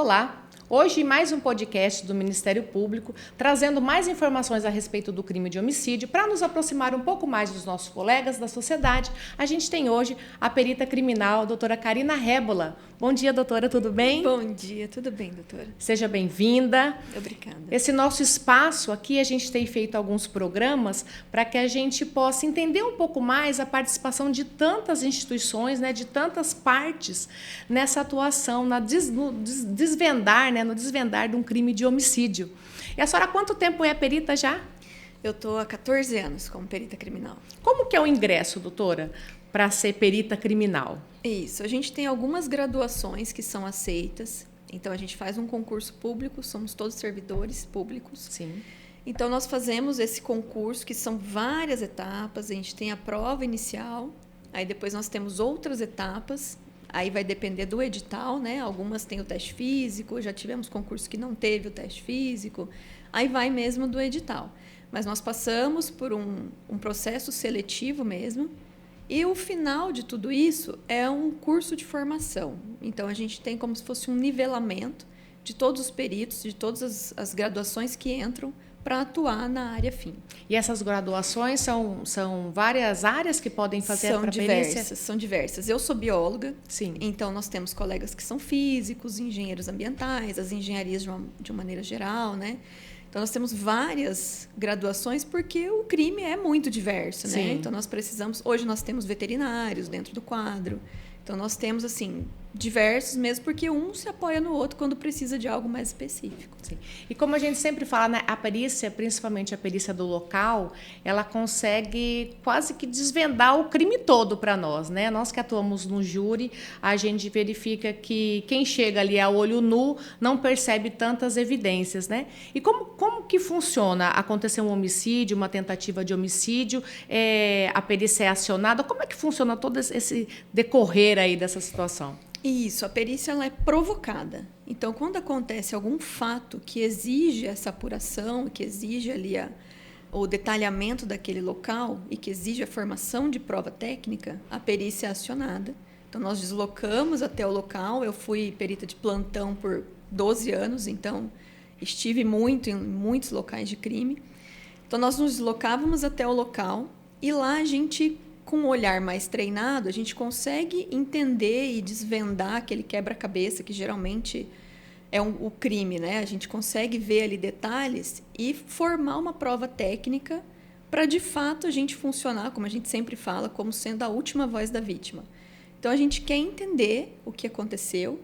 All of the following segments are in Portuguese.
Olá! Hoje, mais um podcast do Ministério Público, trazendo mais informações a respeito do crime de homicídio. Para nos aproximar um pouco mais dos nossos colegas da sociedade, a gente tem hoje a perita criminal, a doutora Karina Rébola. Bom dia, doutora, tudo bem? Bom dia, tudo bem, doutora? Seja bem-vinda. Obrigada. Esse nosso espaço aqui, a gente tem feito alguns programas para que a gente possa entender um pouco mais a participação de tantas instituições, né, de tantas partes nessa atuação, no desvendar de um crime de homicídio. E a senhora há quanto tempo é perita já? Eu estou há 14 anos como perita criminal. Como que é o ingresso, doutora, para ser perita criminal? Isso, a gente tem algumas graduações que são aceitas. Então, a gente faz um concurso público, somos todos servidores públicos. Sim. Então, nós fazemos esse concurso, que são várias etapas. A gente tem a prova inicial, aí depois nós temos outras etapas. Aí vai depender do edital, né? Algumas têm o teste físico, já tivemos concurso que não teve o teste físico. Aí vai mesmo do edital. Mas nós passamos por um processo seletivo mesmo. E o final de tudo isso é um curso de formação. Então, a gente tem como se fosse um nivelamento de todos os peritos, de todas as graduações que entram para atuar na área fim. E essas graduações são várias áreas que podem fazer para perícia? São diversas. Eu sou bióloga, sim. Então nós temos colegas que são físicos, engenheiros ambientais, as engenharias de uma maneira geral, né? Então, nós temos várias graduações porque o crime é muito diverso, né? Então, nós precisamos... Hoje, nós temos veterinários dentro do quadro. Então, nós temos, assim, diversos mesmo, porque um se apoia no outro quando precisa de algo mais específico. Sim. E como a gente sempre fala, né, a perícia, principalmente a perícia do local, ela consegue quase que desvendar o crime todo para nós, né? Nós que atuamos no júri, a gente verifica que quem chega ali a olho nu não percebe tantas evidências, né? E como que funciona? Aconteceu um homicídio, uma tentativa de homicídio, a perícia é acionada, como é que funciona todo esse decorrer aí dessa situação? Isso, a perícia ela é provocada. Então, quando acontece algum fato que exige essa apuração, que exige ali o detalhamento daquele local e que exige a formação de prova técnica, a perícia é acionada. Então, nós deslocamos até o local. Eu fui perita de plantão por 12 anos, então estive muito em muitos locais de crime. Então, nós nos deslocávamos até o local e lá a gente... com um olhar mais treinado, a gente consegue entender e desvendar aquele quebra-cabeça que geralmente é o crime, né? A gente consegue ver ali detalhes e formar uma prova técnica para, de fato, a gente funcionar, como a gente sempre fala, como sendo a última voz da vítima. Então, a gente quer entender o que aconteceu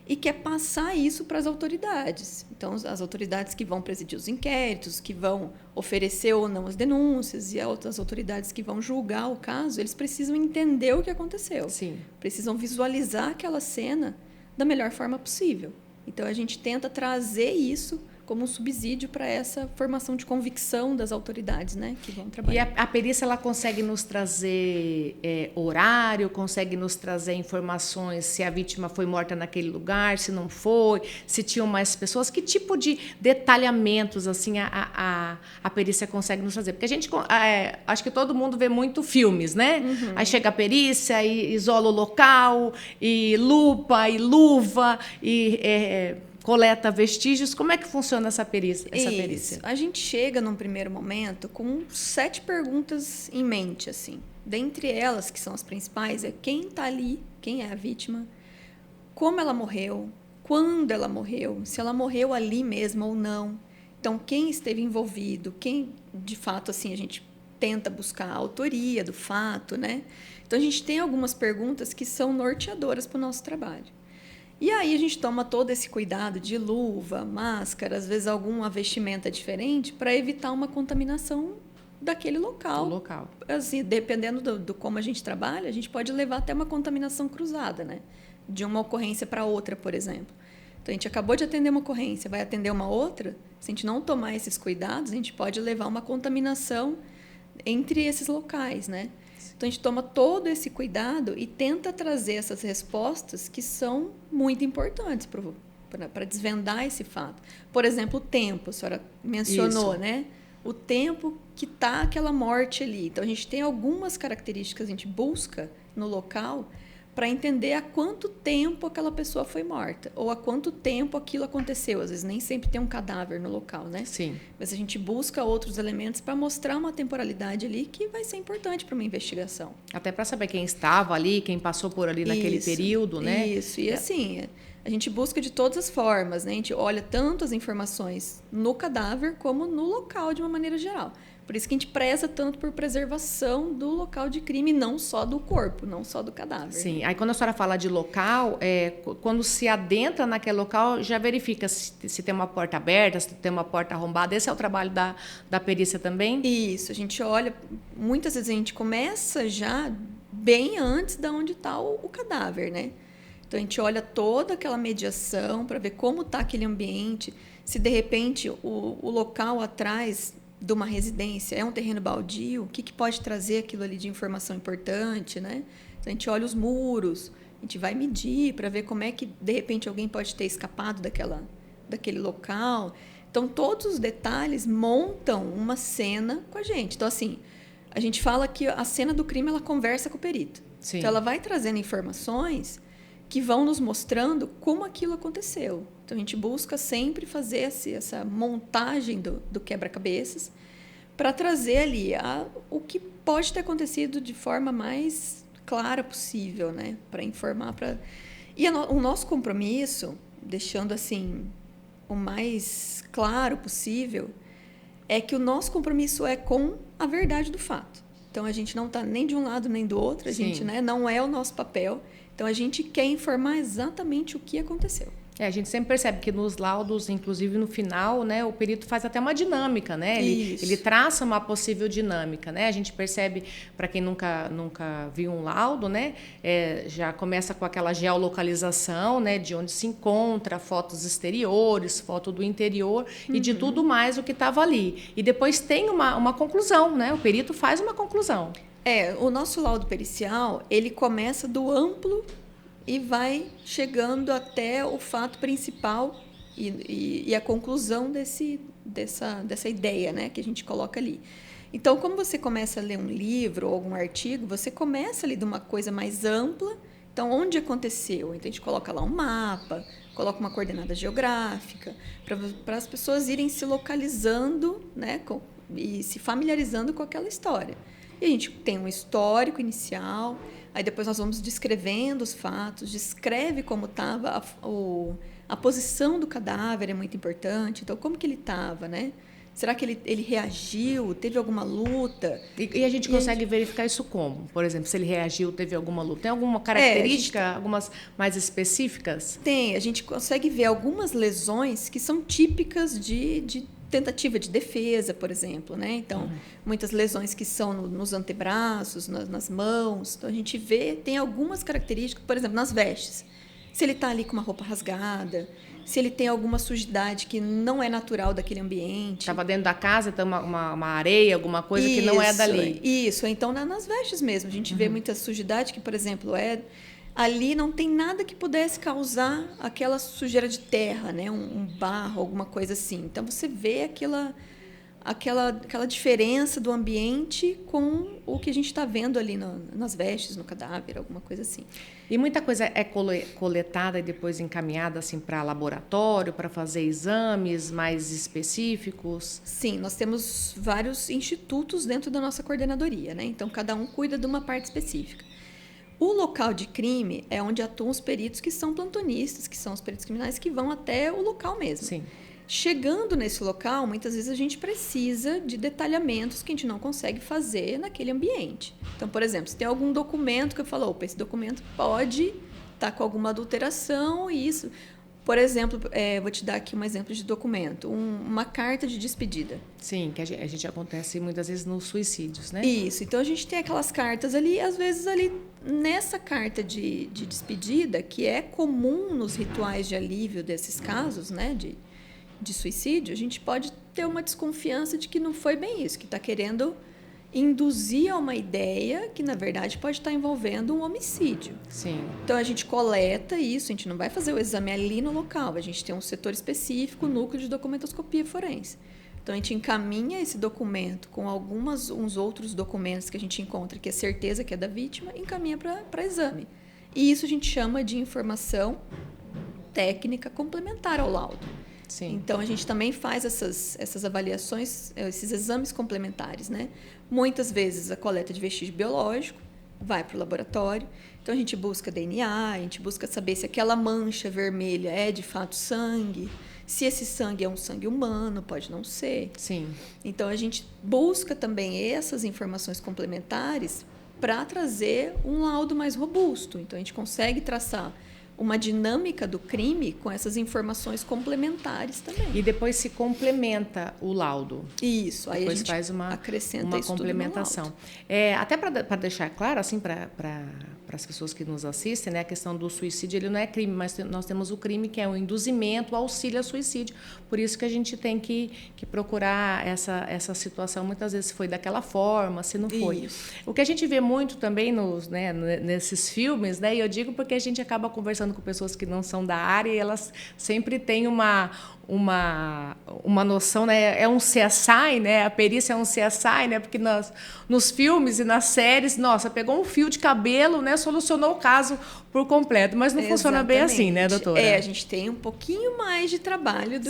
e quer passar isso para as autoridades. Então, as autoridades que vão presidir os inquéritos, que vão oferecer ou não as denúncias, e outras autoridades que vão julgar o caso, eles precisam entender o que aconteceu. Sim. Precisam visualizar aquela cena da melhor forma possível. Então, a gente tenta trazer isso como um subsídio para essa formação de convicção das autoridades, né, que vão trabalhar. E a perícia ela consegue nos trazer horário, consegue nos trazer informações se a vítima foi morta naquele lugar, se não foi, se tinham mais pessoas, que tipo de detalhamentos assim a perícia consegue nos trazer? Porque a gente, acho que todo mundo vê muito filmes, né? Uhum. Aí chega a perícia e isola o local, e lupa, e luva, e... coleta vestígios. Como é que funciona essa perícia? A gente chega num primeiro momento com 7 perguntas em mente, assim. Dentre elas, que são as principais, é quem está ali, quem é a vítima, como ela morreu, quando ela morreu, se ela morreu ali mesmo ou não. Então, quem esteve envolvido, quem, de fato, assim, a gente tenta buscar a autoria do fato, né? Então, a gente tem algumas perguntas que são norteadoras para o nosso trabalho. E aí a gente toma todo esse cuidado de luva, máscara, às vezes alguma vestimenta diferente para evitar uma contaminação daquele local. Assim, dependendo do como a gente trabalha, a gente pode levar até uma contaminação cruzada, né? De uma ocorrência para outra, por exemplo. Então, a gente acabou de atender uma ocorrência, vai atender uma outra, se a gente não tomar esses cuidados, a gente pode levar uma contaminação entre esses locais, né? Então, a gente toma todo esse cuidado e tenta trazer essas respostas que são muito importantes para desvendar esse fato. Por exemplo, o tempo, a senhora mencionou, isso, né? O tempo que está aquela morte ali. Então, a gente tem algumas características que a gente busca no local para entender há quanto tempo aquela pessoa foi morta, ou há quanto tempo aquilo aconteceu. Às vezes nem sempre tem um cadáver no local, né? Sim. Mas a gente busca outros elementos para mostrar uma temporalidade ali que vai ser importante para uma investigação. Até para saber quem estava ali, quem passou por ali naquele período, né? Isso, e assim, a gente busca de todas as formas, né? A gente olha tanto as informações no cadáver como no local de uma maneira geral. Por isso que a gente preza tanto por preservação do local de crime, não só do corpo, não só do cadáver. Sim, aí quando a senhora fala de local, quando se adentra naquele local, já verifica se tem uma porta aberta, se tem uma porta arrombada. Esse é o trabalho da perícia também? Isso, a gente olha, muitas vezes a gente começa já bem antes de onde está o cadáver, né? Então a gente olha toda aquela mediação para ver como está aquele ambiente, se de repente o local atrás de uma residência é um terreno baldio, o que pode trazer aquilo ali de informação importante, né? Então, a gente olha os muros, a gente vai medir para ver como é que, de repente, alguém pode ter escapado daquele local. Então, todos os detalhes montam uma cena com a gente. Então, assim, a gente fala que a cena do crime, ela conversa com o perito. Sim. Então, ela vai trazendo informações que vão nos mostrando como aquilo aconteceu. Então, a gente busca sempre fazer essa montagem do quebra-cabeças para trazer ali o que pode ter acontecido de forma mais clara possível, né? Para informar. E o nosso compromisso, deixando assim o mais claro possível, é que o nosso compromisso é com a verdade do fato. Então, a gente não está nem de um lado nem do outro, a gente, né, não é o nosso papel. Então, a gente quer informar exatamente o que aconteceu. A gente sempre percebe que nos laudos, inclusive no final, né, o perito faz até uma dinâmica, né? Ele traça uma possível dinâmica, né? A gente percebe, para quem nunca viu um laudo, né, já começa com aquela geolocalização, né, de onde se encontra, fotos exteriores, foto do interior e de tudo mais o que estava ali. E depois tem uma conclusão, né? O perito faz uma conclusão. O nosso laudo pericial, ele começa do amplo e vai chegando até o fato principal e a conclusão dessa ideia, né, que a gente coloca ali. Então, como você começa a ler um livro ou algum artigo, você começa ali de uma coisa mais ampla. Então, onde aconteceu? Então, a gente coloca lá um mapa, coloca uma coordenada geográfica, para as pessoas irem se localizando, né, e se familiarizando com aquela história. E a gente tem um histórico inicial, aí depois nós vamos descrevendo os fatos, descreve como estava a posição do cadáver, é muito importante. Então, como que ele estava, né? Será que ele reagiu? Teve alguma luta? E a gente consegue verificar isso como? Por exemplo, se ele reagiu, teve alguma luta? Tem alguma característica, algumas mais específicas? Tem. A gente consegue ver algumas lesões que são típicas de tentativa de defesa, por exemplo, né? Então, muitas lesões que são nos antebraços, nas mãos. Então, a gente vê, tem algumas características, por exemplo, nas vestes. Se ele está ali com uma roupa rasgada, se ele tem alguma sujidade que não é natural daquele ambiente. Estava dentro da casa, tem uma areia, alguma coisa que não é dali. Isso, então nas vestes mesmo. A gente vê muita sujidade que, por exemplo, ali não tem nada que pudesse causar aquela sujeira de terra, né? Um barro, alguma coisa assim. Então, você vê aquela diferença do ambiente com o que a gente está vendo ali nas vestes, no cadáver, alguma coisa assim. E muita coisa é coletada e depois encaminhada assim, para laboratório, para fazer exames mais específicos? Sim, nós temos vários institutos dentro da nossa coordenadoria, né? Então, cada um cuida de uma parte específica. O local de crime é onde atuam os peritos que são plantonistas, que são os peritos criminais que vão até o local mesmo. Sim. Chegando nesse local, muitas vezes a gente precisa de detalhamentos que a gente não consegue fazer naquele ambiente. Então, por exemplo, se tem algum documento que eu falo, opa, esse documento pode estar com alguma adulteração e isso... Por exemplo, vou te dar aqui um exemplo de documento, uma carta de despedida. Sim, que a gente acontece muitas vezes nos suicídios, né? Isso, então a gente tem aquelas cartas ali, às vezes ali nessa carta de despedida, que é comum nos rituais de alívio desses casos, né, de suicídio, a gente pode ter uma desconfiança de que não foi bem isso, que está querendo induzir a uma ideia que, na verdade, pode estar envolvendo um homicídio. Sim. Então, a gente coleta isso, a gente não vai fazer o exame ali no local, a gente tem um setor específico, núcleo de documentoscopia forense. Então, a gente encaminha esse documento com uns outros documentos que a gente encontra, que é certeza que é da vítima, e encaminha para exame. E isso a gente chama de informação técnica complementar ao laudo. Sim. Então, a gente também faz essas avaliações, esses exames complementares, né? Muitas vezes, a coleta de vestígio biológico vai para o laboratório. Então, a gente busca DNA, a gente busca saber se aquela mancha vermelha é, de fato, sangue. Se esse sangue é um sangue humano, pode não ser. Sim. Então, a gente busca também essas informações complementares para trazer um laudo mais robusto. Então, a gente consegue traçar uma dinâmica do crime com essas informações complementares também. E depois se complementa o laudo. Isso, aí depois a gente faz acrescenta uma isso tudo no complementação. laudo. Até para deixar claro, assim, para as pessoas que nos assistem, né, a questão do suicídio, ele não é crime, mas nós temos o crime que é o induzimento, o auxílio a suicídio. Por isso que a gente tem que procurar essa situação, muitas vezes se foi daquela forma, se não foi. Isso. O que a gente vê muito também nesses filmes, né, e eu digo porque a gente acaba conversando com pessoas que não são da área e elas sempre têm uma noção, né? É um CSI, né? A perícia é um CSI, né? Porque nos filmes e nas séries, nossa, pegou um fio de cabelo, né? Solucionou o caso por completo, mas não funciona bem assim, né, doutora? A gente tem um pouquinho mais de trabalho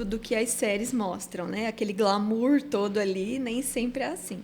do que as séries mostram, né? Aquele glamour todo ali, nem sempre é assim.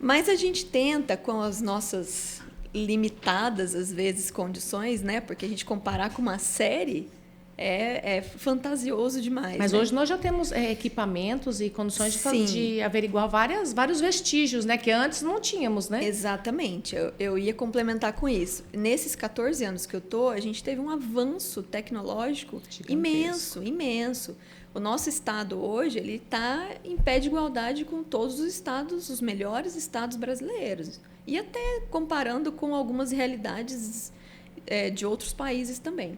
Mas a gente tenta, com as nossas limitadas, às vezes, condições, né? Porque a gente comparar com uma série é fantasioso demais. Mas né? hoje nós já temos equipamentos e condições de averiguar vários vestígios, né? Que antes não tínhamos, né? Exatamente. Eu ia complementar com isso. Nesses 14 anos que eu tô, a gente teve um avanço tecnológico imenso. O nosso estado hoje ele está em pé de igualdade com todos os estados, os melhores estados brasileiros. E até comparando com algumas realidades de outros países também.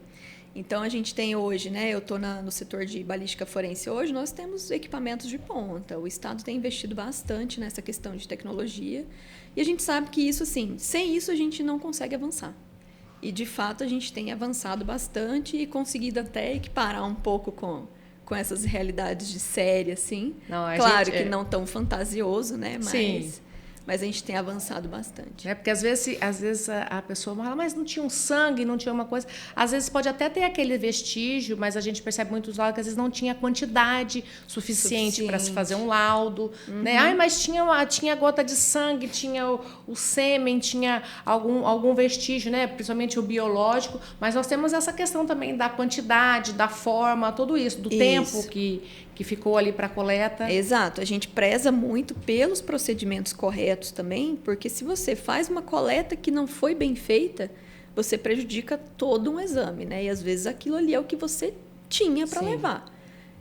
Então, a gente tem hoje, né? Eu estou no setor de balística forense hoje, nós temos equipamentos de ponta. O Estado tem investido bastante nessa questão de tecnologia. E a gente sabe que isso, assim, sem isso a gente não consegue avançar. E, de fato, a gente tem avançado bastante e conseguido até equiparar um pouco com essas realidades de série, assim. Claro que não tão fantasioso, né? Mas a gente tem avançado bastante. Porque às vezes a pessoa fala, mas não tinha um sangue, não tinha uma coisa. Às vezes pode até ter aquele vestígio, mas a gente percebe muitos laudos que às vezes não tinha quantidade suficiente para se fazer um laudo. Uhum. Né? Mas tinha gota de sangue, tinha o sêmen, tinha algum vestígio, né? Principalmente o biológico. Mas nós temos essa questão também da quantidade, da forma, tudo isso, do tempo que ficou ali para a coleta. Exato. A gente preza muito pelos procedimentos corretos também, porque se você faz uma coleta que não foi bem feita, você prejudica todo um exame, né? E às vezes aquilo ali é o que você tinha para levar.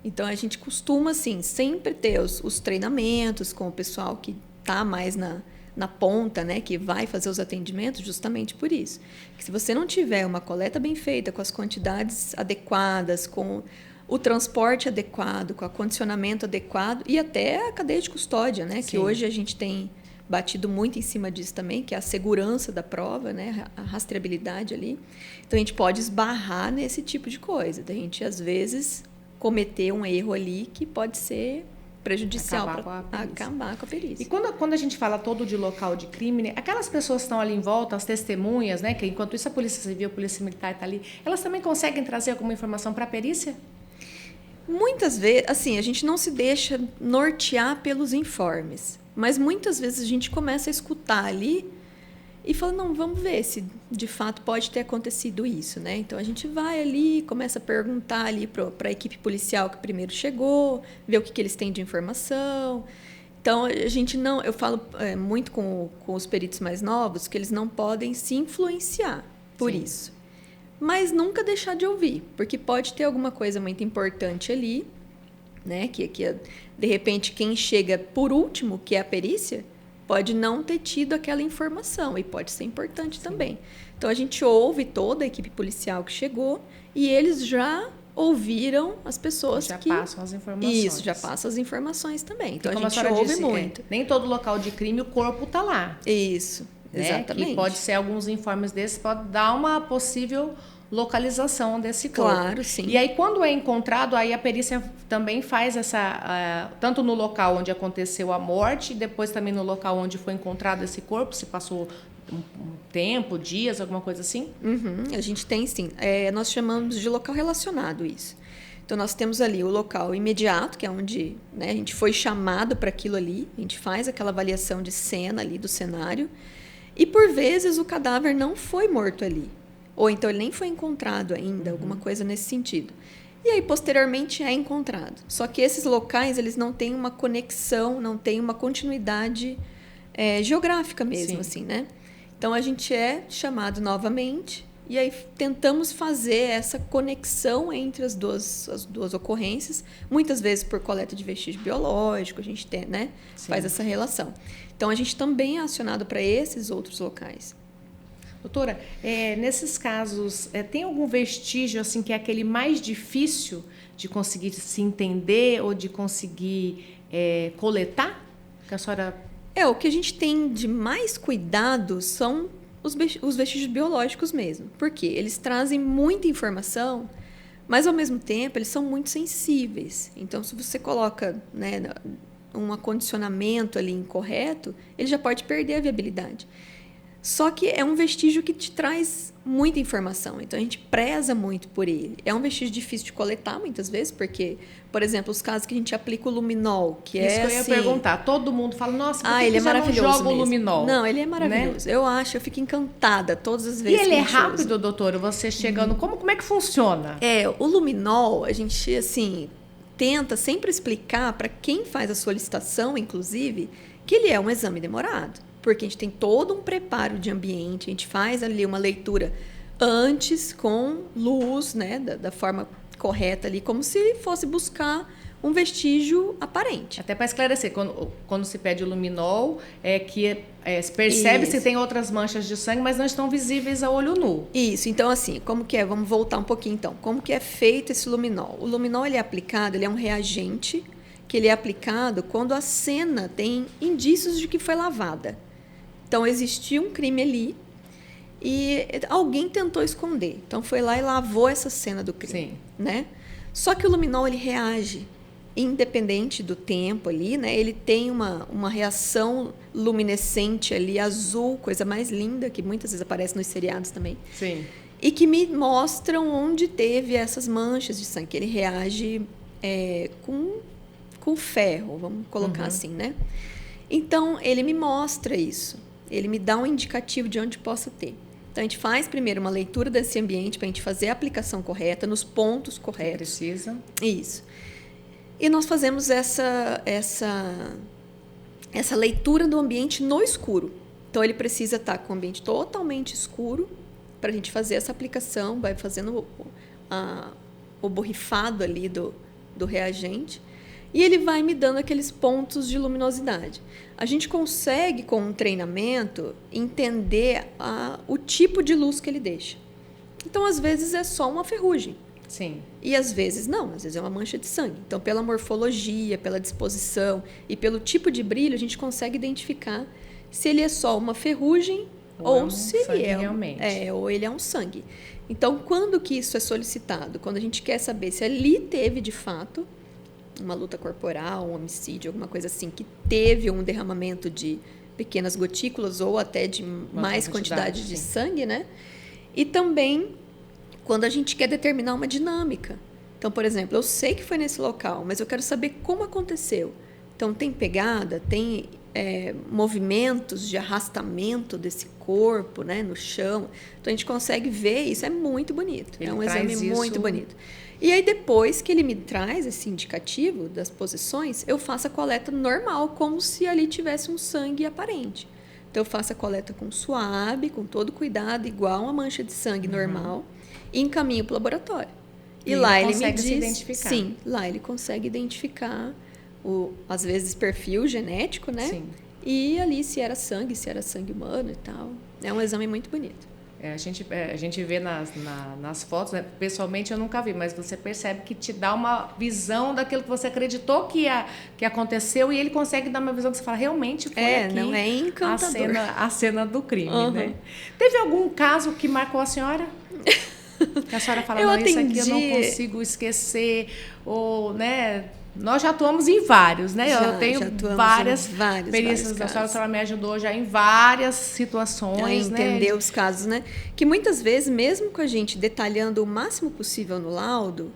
Então a gente costuma, assim, sempre ter os treinamentos com o pessoal que está mais na ponta, né, que vai fazer os atendimentos, justamente por isso. Que se você não tiver uma coleta bem feita, com as quantidades adequadas, com o transporte adequado, com o acondicionamento adequado e até a cadeia de custódia, né? Que hoje a gente tem batido muito em cima disso também, que é a segurança da prova, né? A rastreabilidade ali. Então, a gente pode esbarrar nesse tipo de coisa. A gente, às vezes, cometer um erro ali que pode ser prejudicial para acabar com a perícia. E quando a gente fala todo de local de crime, né, aquelas pessoas que estão ali em volta, as testemunhas, né? Que enquanto isso a Polícia Civil, a Polícia Militar está ali, elas também conseguem trazer alguma informação para a perícia? Muitas vezes, assim, a gente não se deixa nortear pelos informes, mas muitas vezes a gente começa a escutar ali e fala, não, vamos ver se de fato pode ter acontecido isso, né? Então a gente vai ali, começa a perguntar ali para a equipe policial que primeiro chegou, ver o que eles têm de informação. Então a gente não, eu falo muito com os peritos mais novos que eles não podem se influenciar por isso. Mas nunca deixar de ouvir, porque pode ter alguma coisa muito importante ali, né? Que de repente quem chega por último, que é a perícia, pode não ter tido aquela informação e pode ser importante também. Então a gente ouve toda a equipe policial que chegou e eles já ouviram as pessoas já passam as informações. Isso, já passam as informações também. Então a gente ouve disse, muito. Nem todo local de crime o corpo está lá. Isso. Né? Exatamente. Que pode ser alguns informes desses, pode dar uma possível localização desse corpo. Claro, sim. E aí, quando é encontrado, aí a perícia também faz tanto no local onde aconteceu a morte, e depois também no local onde foi encontrado esse corpo, se passou um tempo, dias, alguma coisa assim? A gente tem, sim. Nós chamamos de local relacionado isso. Então, nós temos ali o local imediato, que é onde, né, a gente foi chamado para aquilo ali, a gente faz aquela avaliação de cena ali do cenário, e por vezes o cadáver não foi morto ali, ou então ele nem foi encontrado ainda, alguma coisa nesse sentido. E aí, posteriormente, é encontrado. Só que esses locais, eles não têm uma conexão, não têm uma continuidade geográfica mesmo, assim, né? Então, a gente é chamado novamente e aí tentamos fazer essa conexão entre as duas ocorrências, muitas vezes por coleta de vestígio biológico, a gente tem, né, faz essa relação. Então, a gente também é acionado para esses outros locais. Doutora, nesses casos, tem algum vestígio assim que é aquele mais difícil de conseguir se entender ou de conseguir coletar? Que a senhora... O que a gente tem de mais cuidado são os vestígios biológicos mesmo. Por quê? Eles trazem muita informação, mas, ao mesmo tempo, eles são muito sensíveis. Então, se você coloca, né, um acondicionamento ali incorreto, ele já pode perder a viabilidade. Só que é um vestígio que te traz muita informação, então a gente preza muito por ele. É um vestígio difícil de coletar muitas vezes, porque, por exemplo, os casos que a gente aplica o luminol, que isso é que eu ia perguntar, todo mundo fala, nossa, por que ele que é já maravilhoso não joga mesmo. o luminol? Não, ele é maravilhoso. Né? Eu fico encantada todas as vezes. E ele é rápido, doutora? Você chegando, como é que funciona? O luminol, a gente, assim, tenta sempre explicar para quem faz a solicitação, inclusive, que ele é um exame demorado. Porque a gente tem todo um preparo de ambiente, a gente faz ali uma leitura antes com luz, né, da forma correta ali, como se fosse buscar um vestígio aparente. Até para esclarecer, quando se pede o luminol, se percebe se tem outras manchas de sangue, mas não estão visíveis a olho nu. Isso, então assim, como que é? Vamos voltar um pouquinho então. Como que é feito esse luminol? O luminol, ele é aplicado, ele é um reagente que ele é aplicado quando a cena tem indícios de que foi lavada. Então, existia um crime ali e alguém tentou esconder. Então, foi lá e lavou essa cena do crime. Sim. Né? Só que o luminol, ele reage independente do tempo ali, né? Ele tem uma reação luminescente ali, azul, coisa mais linda, que muitas vezes aparece nos seriados também. Sim. E que me mostram onde teve essas manchas de sangue. Ele reage com ferro, vamos colocar assim, né? Então, ele me mostra isso. Ele me dá um indicativo de onde possa ter. Então, a gente faz primeiro uma leitura desse ambiente para a gente fazer a aplicação correta, nos pontos corretos. Precisa. Isso. E nós fazemos essa leitura do ambiente no escuro. Então, ele precisa estar com o ambiente totalmente escuro para a gente fazer essa aplicação, vai fazendo o borrifado ali do reagente. E ele vai me dando aqueles pontos de luminosidade. A gente consegue, com um treinamento, entender o tipo de luz que ele deixa. Então, às vezes, é só uma ferrugem. Sim. E, às vezes, não. Às vezes, é uma mancha de sangue. Então, pela morfologia, pela disposição e pelo tipo de brilho, a gente consegue identificar se ele é só uma ferrugem ou se ele ou ele é um sangue. Então, quando que isso é solicitado? Quando a gente quer saber se ali teve, de fato, uma luta corporal, um homicídio, alguma coisa assim, que teve um derramamento de pequenas gotículas ou até de mais quantidade de sangue, né? E também quando a gente quer determinar uma dinâmica. Então, por exemplo, eu sei que foi nesse local, mas eu quero saber como aconteceu. Então, tem pegada, tem movimentos de arrastamento desse corpo, né, no chão. Então, a gente consegue ver isso, é muito bonito. É um exame muito bonito. E aí, depois que ele me traz esse indicativo das posições, eu faço a coleta normal, como se ali tivesse um sangue aparente. Então, eu faço a coleta com suave, com todo cuidado, igual uma mancha de sangue normal, e encaminho para o laboratório. E lá ele me diz... se identificar. Sim, lá ele consegue identificar, às vezes, perfil genético, né? Sim. E ali se era sangue humano e tal. É um exame muito bonito. A gente vê nas fotos, né? Pessoalmente eu nunca vi, mas você percebe que te dá uma visão daquilo que você acreditou que aconteceu e ele consegue dar uma visão que você fala, realmente foi aqui não é encantador. a cena do crime, né? Teve algum caso que marcou a senhora? Que a senhora fala, isso aqui eu não consigo esquecer, ou, né, nós já atuamos em vários, né? Eu tenho várias perícias da senhora, a senhora me ajudou já em várias situações, né? Entender os casos, né? Que muitas vezes, mesmo com a gente detalhando o máximo possível no laudo,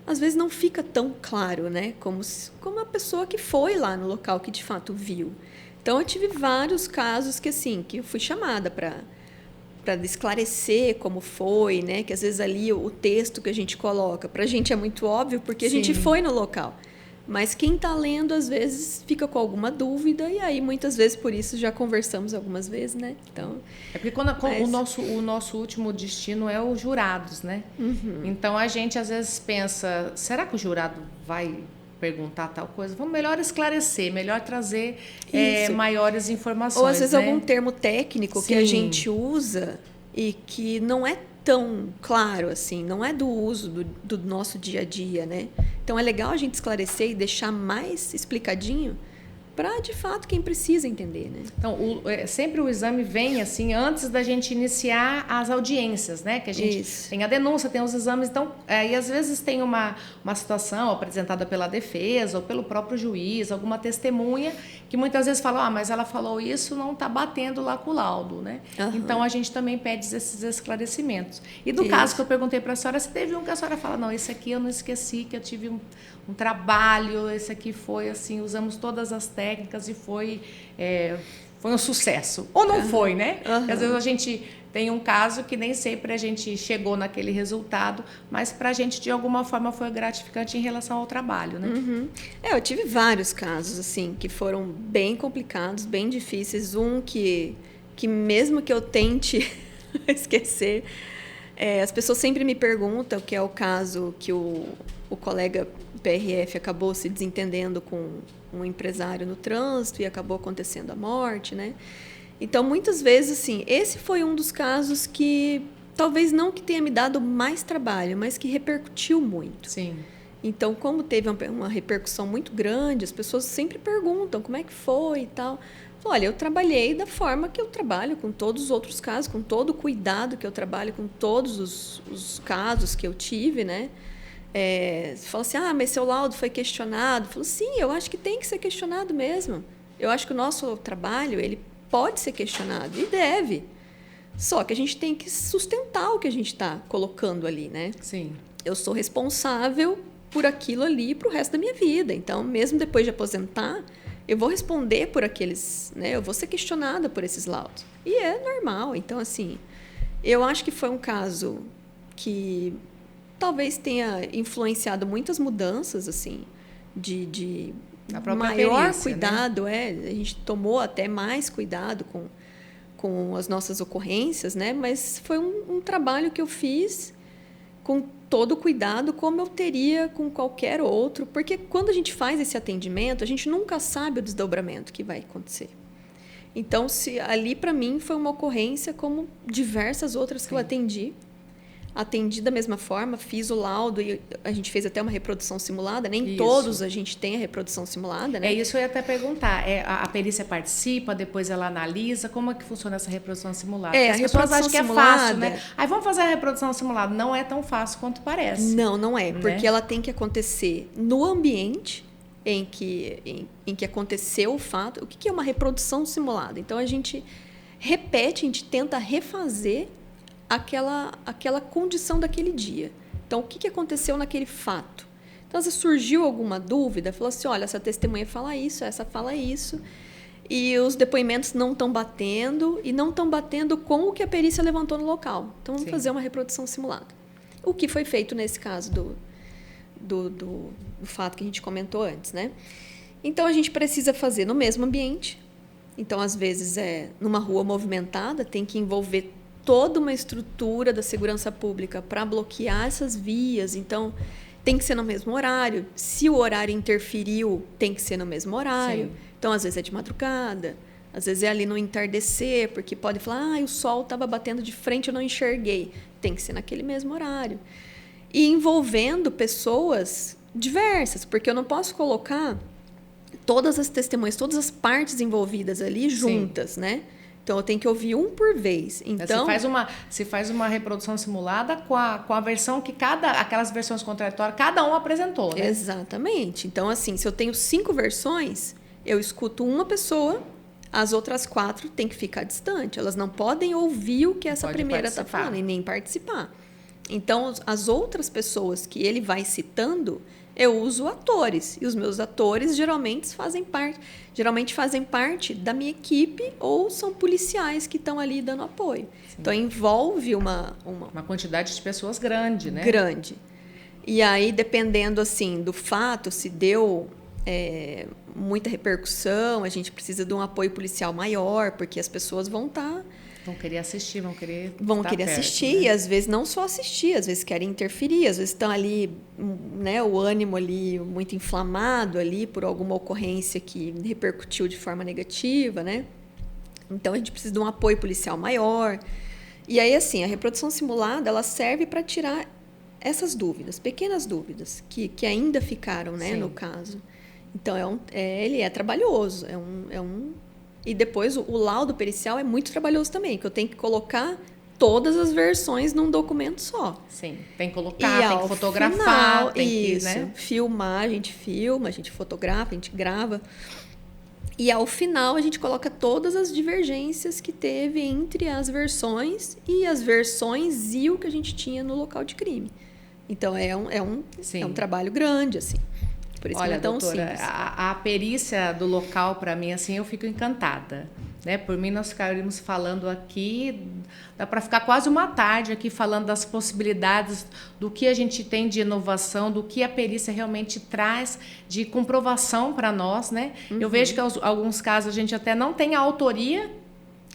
às vezes não fica tão claro, né? Como a pessoa que foi lá no local que de fato viu. Então, eu tive vários casos que eu fui chamada para esclarecer como foi, né? Que às vezes ali o texto que a gente coloca, para a gente é muito óbvio porque a gente foi no local. Mas quem está lendo, às vezes, fica com alguma dúvida, e aí, muitas vezes, por isso, já conversamos algumas vezes, né? Então, porque o nosso último destino é os jurados, né? Uhum. Então, a gente, às vezes, pensa, será que o jurado vai perguntar tal coisa? Vamos melhor esclarecer, melhor trazer maiores informações. Ou, às vezes, algum termo técnico que a gente usa e que não é tão claro, assim, não é do uso do nosso dia a dia, né? Então, é legal a gente esclarecer e deixar mais explicadinho para, de fato, quem precisa entender, né? Então, sempre o exame vem, assim, antes da gente iniciar as audiências, né? Que a gente tem a denúncia, tem os exames. Então, e às vezes tem uma situação apresentada pela defesa ou pelo próprio juiz, alguma testemunha, que muitas vezes fala, mas ela falou isso, não está batendo lá com o laudo, né? Uhum. Então, a gente também pede esses esclarecimentos. E do caso que eu perguntei para a senhora, se teve um que a senhora fala, não, esse aqui eu não esqueci, que eu tive um trabalho, esse aqui foi assim, usamos todas as técnicas e foi um sucesso. Ou não foi, né? Uhum. Porque às vezes a gente tem um caso que nem sempre a gente chegou naquele resultado, mas para a gente, de alguma forma, foi gratificante em relação ao trabalho, né? Uhum. Eu tive vários casos, assim, que foram bem complicados, bem difíceis. Um que mesmo que eu tente esquecer, as pessoas sempre me perguntam, que é o caso que o colega PRF acabou se desentendendo com um empresário no trânsito e acabou acontecendo a morte, né? Então, muitas vezes, assim, esse foi um dos casos que talvez não que tenha me dado mais trabalho, mas que repercutiu muito. Sim. Então, como teve uma repercussão muito grande, as pessoas sempre perguntam como é que foi e tal. Olha, eu trabalhei da forma que eu trabalho com todos os outros casos, com todo o cuidado que eu trabalho com todos os casos que eu tive, né? Você fala assim, mas seu laudo foi questionado. Eu falo, sim, eu acho que tem que ser questionado mesmo. Eu acho que o nosso trabalho, ele pode ser questionado e deve. Só que a gente tem que sustentar o que a gente está colocando ali, né? Sim. Eu sou responsável por aquilo ali para o resto da minha vida. Então, mesmo depois de aposentar, eu vou responder por aqueles, né? Eu vou ser questionada por esses laudos. E é normal. Então, assim, eu acho que foi um caso que talvez tenha influenciado muitas mudanças, assim, de maior perícia, cuidado, né? A gente tomou até mais cuidado com as nossas ocorrências, né? Mas foi um trabalho que eu fiz com todo o cuidado, como eu teria com qualquer outro, porque quando a gente faz esse atendimento, a gente nunca sabe o desdobramento que vai acontecer. Então, ali para mim foi uma ocorrência como diversas outras que eu atendi da mesma forma, fiz o laudo e a gente fez até uma reprodução simulada. Nem todos a gente tem a reprodução simulada, né? Isso eu ia até perguntar. A perícia participa, depois ela analisa. Como é que funciona essa reprodução simulada? A pessoas acham que é fácil, né? Aí vamos fazer a reprodução simulada. Não é tão fácil quanto parece. Não é. Porque ela tem que acontecer no ambiente em que aconteceu o fato. O que é uma reprodução simulada? Então, a gente repete, a gente tenta refazer aquela condição daquele dia. Então, o que aconteceu naquele fato? Então, se surgiu alguma dúvida, falou assim, olha, essa testemunha fala isso, essa fala isso, e os depoimentos não estão batendo, e não estão batendo com o que a perícia levantou no local. Então, vamos fazer uma reprodução simulada. O que foi feito nesse caso do fato que a gente comentou antes, né? Então, a gente precisa fazer no mesmo ambiente. Então, às vezes, numa rua movimentada, tem que envolver toda uma estrutura da segurança pública para bloquear essas vias. Então, tem que ser no mesmo horário. Se o horário interferiu, tem que ser no mesmo horário. Sim. Então, às vezes é de madrugada, às vezes é ali no entardecer, porque pode falar, o sol estava batendo de frente, eu não enxerguei. Tem que ser naquele mesmo horário. E envolvendo pessoas diversas, porque eu não posso colocar todas as testemunhas, todas as partes envolvidas ali juntas, né? Então, Então, eu tenho que ouvir um por vez. Então, se faz uma reprodução simulada com a versão que aquelas versões contraditórias, cada um apresentou, né? Exatamente. Então, assim, se eu tenho 5 versões, eu escuto uma pessoa, as outras 4 têm que ficar distante. Elas não podem ouvir o que essa primeira está falando e nem participar. Então, as outras pessoas que ele vai citando, eu uso atores. E os meus atores geralmente fazem parte da minha equipe ou são policiais que estão ali dando apoio. Sim. Então, envolve uma quantidade de pessoas grande, né? Grande. E aí, dependendo assim do fato, se deu muita repercussão, a gente precisa de um apoio policial maior, porque as pessoas vão querer assistir, vão querer perto, assistir, né? E às vezes não só assistir, às vezes querem interferir, às vezes estão ali, né, o ânimo ali muito inflamado ali por alguma ocorrência que repercutiu de forma negativa, né? Então a gente precisa de um apoio policial maior. E aí, assim, a reprodução simulada, ela serve para tirar essas dúvidas, pequenas dúvidas que ainda ficaram, né, no caso. Então ele é trabalhoso, E depois o laudo pericial é muito trabalhoso também, que eu tenho que colocar todas as versões num documento só. Sim, tem que colocar, tem que fotografar, tem que, né? Filmar, a gente filma, a gente fotografa, a gente grava. E ao final a gente coloca todas as divergências que teve entre as versões e o que a gente tinha no local de crime. Então é um trabalho grande, assim. Por isso Olha, que não é tão doutora, simples. A perícia do local, para mim, assim, eu fico encantada. Né? Por mim, nós ficaríamos falando aqui, dá para ficar quase uma tarde aqui falando das possibilidades, do que a gente tem de inovação, do que a perícia realmente traz de comprovação para nós. Né? Eu vejo que, em alguns casos, a gente até não tem a autoria,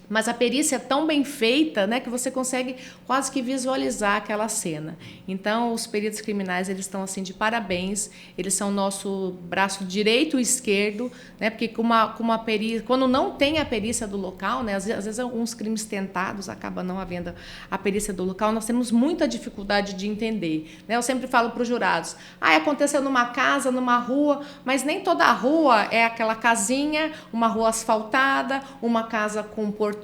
mas a perícia é tão bem feita, né, que você consegue quase que visualizar aquela cena. Então, os peritos criminais, eles estão assim de parabéns. Eles são nosso braço direito e esquerdo, né, porque com uma perícia, quando não tem a perícia do local, né, às vezes alguns crimes tentados acaba não havendo a perícia do local, nós temos muita dificuldade de entender. Né? Eu sempre falo para os jurados: aconteceu numa casa, numa rua, mas nem toda a rua é aquela casinha, uma rua asfaltada, uma casa com portões,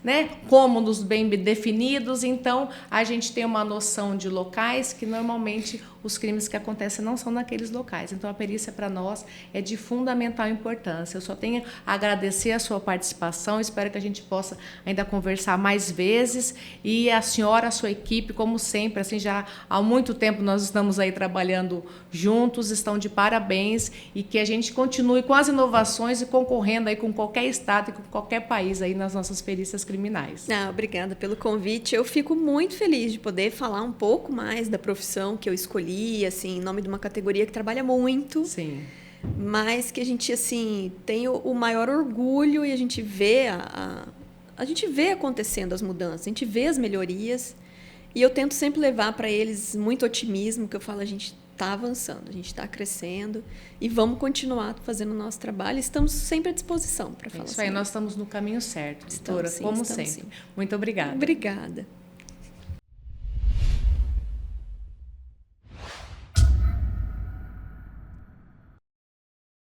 né, cômodos bem definidos. Então, a gente tem uma noção de locais que normalmente os crimes que acontecem não são naqueles locais. Então, a perícia para nós é de fundamental importância. Eu só tenho a agradecer a sua participação, espero que a gente possa ainda conversar mais vezes. E a senhora, a sua equipe, como sempre, assim, já há muito tempo nós estamos aí trabalhando juntos, estão de parabéns, e que a gente continue com as inovações e concorrendo aí com qualquer estado e com qualquer país aí nas nossas perícias criminais. Obrigada pelo convite. Eu fico muito feliz de poder falar um pouco mais da profissão que eu escolhi, assim, em nome de uma categoria que trabalha muito. Sim. Mas que a gente, assim, tem o maior orgulho, e a gente vê a gente vê acontecendo as mudanças, a gente vê as melhorias, e eu tento sempre levar para eles muito otimismo, que eu falo: a gente está avançando, a gente está crescendo e vamos continuar fazendo o nosso trabalho. Estamos sempre à disposição para falar. Isso aí, nós estamos no caminho certo, doutora, como sempre. Muito obrigada. Obrigada.